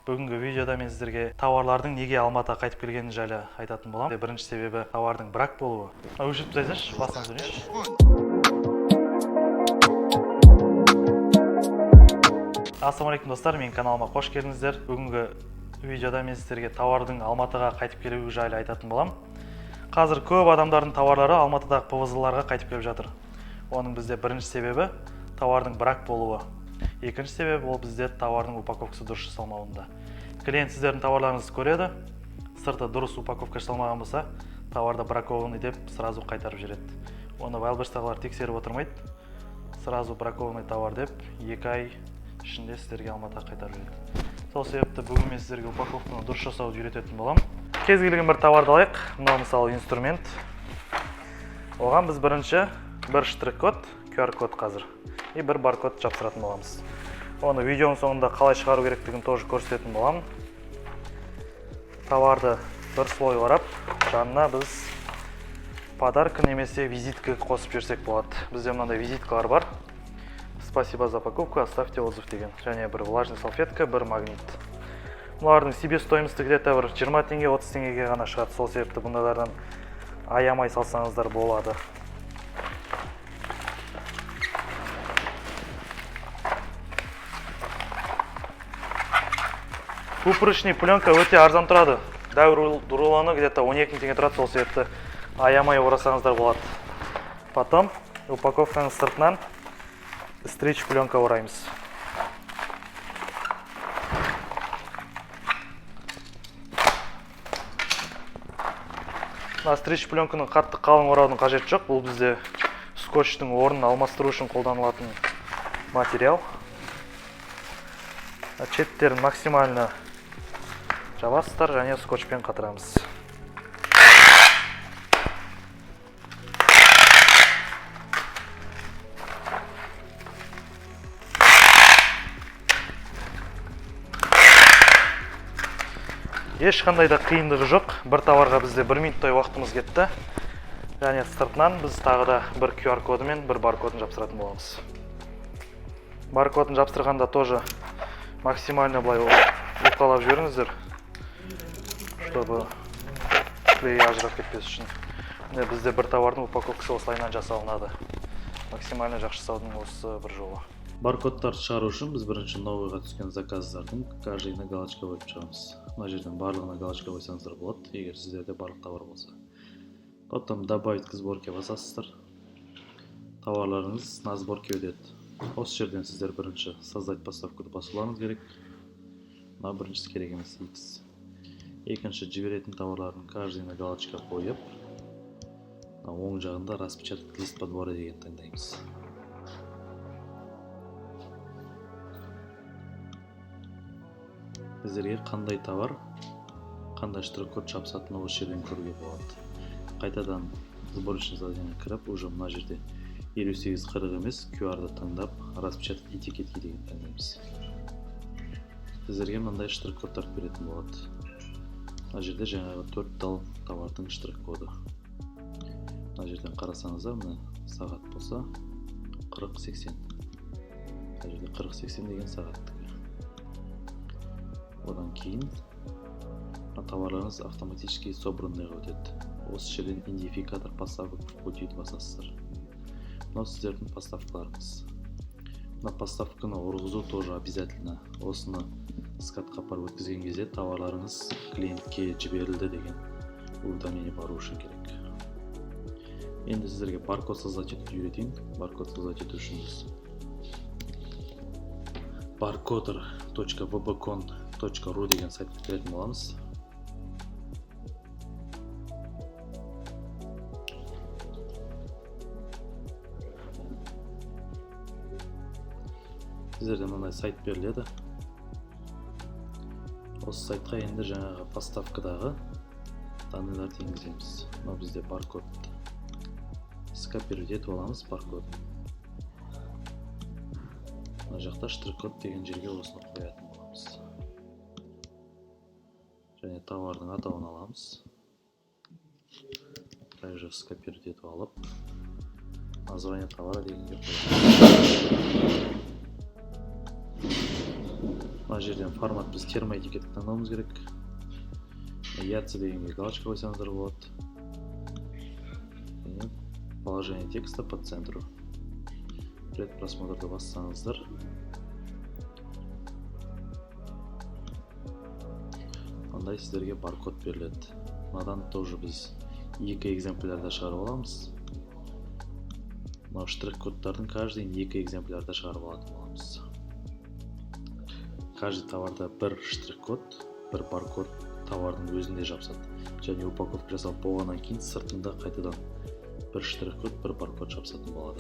Бүгінгі видеода мен сіздерге тауарлардың неге Алматыға қайтып келгені жайлы айтатын боламын. Бірінші себебі тауардың брак болуы. Өшіріп тастайсызшы, басынан сөйлейінші. Ассалаумағалейкум достар, менің каналыма қош келдіңіздер. Бүгінгі видеода мен сіздерге тауардың Алматыға қайтып келуі жайлы айтатын боламын. Қазір көп адамдардың тауарлары Алматыдағы ПВЗ-ларға қайтып келіп жатыр. Оның бізде бірінші себебі тауардың брак болуы. Екінші себебі ол бізде тауардың упаковкасы дұрыс жасалмауында. Клиент сіздердің тауарларыңызды көреді, сырты дұрыс упаковка жасалмаған болса, тауарда бракованный деп сразу қайтарып жібереді. Оны вайлберстағылар тексеріп отырмайды. Сразу бракованный товар деп 2 ай ішінде сіздерге Алматыға қайтарып жібереді. Сол себепті бүгін мен сіздерге упаковканы дұрыс жасауды үйрететін боламын. Кез келген бір товарды алайық. Мынау мысалы инструмент. Оған біз бірінші бір штрих-код, QR-код қазір и бір баркод жапсыратын боламыз. Оны видеоның соңында қалай шығару керектігін тоже көрсететін боламын. Товарды бір слой орап, жанына біз подарка немесе визитка қосып жіберсек болады. Бізде мынандай визиткалар бар. Спасибо за покупку, оставьте отзыв деген. Және бір влажный салфетка, бір магнит. Бұлардың себестоимости где-то бір 20 теңге, 30 теңгеге ғана шығады. Сол себепті бұндайлардан аямай салсаңыздар болады. Пупырышный пленка өте арзан тұрады. Дәуір рулоны где-то 12 теңге тұрады, сол себепті аямай орасаңыздар болады. Потом упаковканың сыртынан стрич пленка ораймыз. Стрич пленканың қатты қалың ораудың қажеті жоқ. Бұл бізде скотчтың орнын алмастыру үшін қолданылатын материал. Четтерін максимально жабасыздар және скотчпен қатырамыз. Ешқандай да қиындығы жоқ. Бір товарға бізде 1 минуттай уақытымыз кетті. Және сыртынан біз тағы да бір QR-коды мен бір баркодын жапсыратын боламыз. Баркодын жапсырғанда тоже максимально былай уқалап жіберіңіздер, чтобы клей ажырап кетпес үшін. Бізде бір товардың упаковкасы осылайынан жасалынады. Максимально жақсы жасаудың осы бір жолы. Баркодтарды шығару үшін біз бірінші новыйға түскен заказдардың каждыйына галочка қойып шығамыз. Мына жерден барлығына галочка қойсаңыздар болады, егер сіздерде барлық товар болса. Потом добавить к сборке басасыздар. Товарларыңыз на сборке өтеді. Осы жерден сіздер бірінші создать поставкуды басуларыңыз керек. Мына біріншісі керек емес X. Екінші жіберетін товарлардың каждыйына галочка қойып, оң жағында распечатать лист подбора деген таңдаймыз. Сіздерге қандай товар, қандай штрих-код жапсатыны осы жерден көруге болады. Қайтадан сборочный задание кіріп, уже мына жерде 58-40 емес, QR-ды таңдап, распечатать этикетки деген таңдаймыз. Сіздерге мынандай штрих-кодтар беретін болады. Мына жерде жаңағы 4 тал товардың штрих-коды. Мына жерден қарасаңыздар, мына сағат болса 40-80. Мына жерде 40-80 деген сағаттығы. Одан кейін товарларыңыз автоматически собранныйға өтеді. Осы жерден идентификатор поставок в путиді басасыздар. Мынау сіздердің поставкаларыңыз. Мына поставканы орғызу тоже обязательно. Осыны скатқа апарып өткізген кезде товарларыңыз клиентке жіберілді деген уведомление бару үшін керек. Енді сіздерге баркод создать етуді үйретейін. Баркод создать ету үшін біз barcoder.webcon.ru деген сайтқа кіретін боламыз. Сіздерде мынандай сайт беріледі. Осы сайтқа енді жаңағы поставкадағы данныйларды енгіземіз. Мынау бізде баркод. Скопировать етіп аламыз баркодын. Мына жақта штрих-код деген жерге осыны қоятын боламыз. Және товардың атауын аламыз. Также скопировать етіп алып, название товара дегенге қоямыз. Мына жерден формат біз термоэтикетті таңдауымыз керек. Яйца дегенге галочка қойсаңыздар болады. Положение текста по центру. Предпросмотрды бассаңыздар. Ондай сіздерге баркод беріледі. Мынадан тоже біз екі экземплярда шығарып аламыз. Мына штрих-кодтардың каждыйын екі экземплярда шығарып алатын боламыз. Каждый товарда бір штрих-код, бір баркод товардың өзінде жапсады. Және упаковка жасалып болғаннан кейін сыртында қайтадан бір штрих-код, бір баркод жапсатын болады.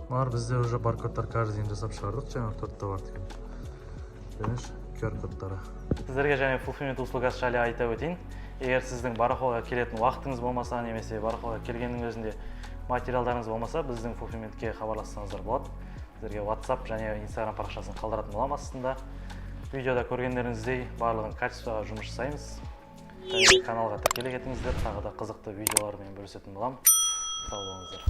Бар, бізде уже баркодтар каждыйын жасап шығардық, жаңағы 4 товардікі. QR кодтары. Сіздерге және Fulfillment услугасы жайлы айта өтейін. Егер сіздің барахолға келетін уақытыңыз болмаса, немесе барахолға келгеннің өзінде материалдарыңыз болмаса, біздің Fulfillmentке хабарлассаңыздар болады. Сіздерге WhatsApp және Instagram парақшасын қалдыратын боламын астында. Видеода көргендеріңіздей барлығын качествоға жұмыс жасаймыз. Және каналға тіркеле кетіңіздер, тағы да қызықты видеолармен бөлісетін боламын. Сау болыңыздар.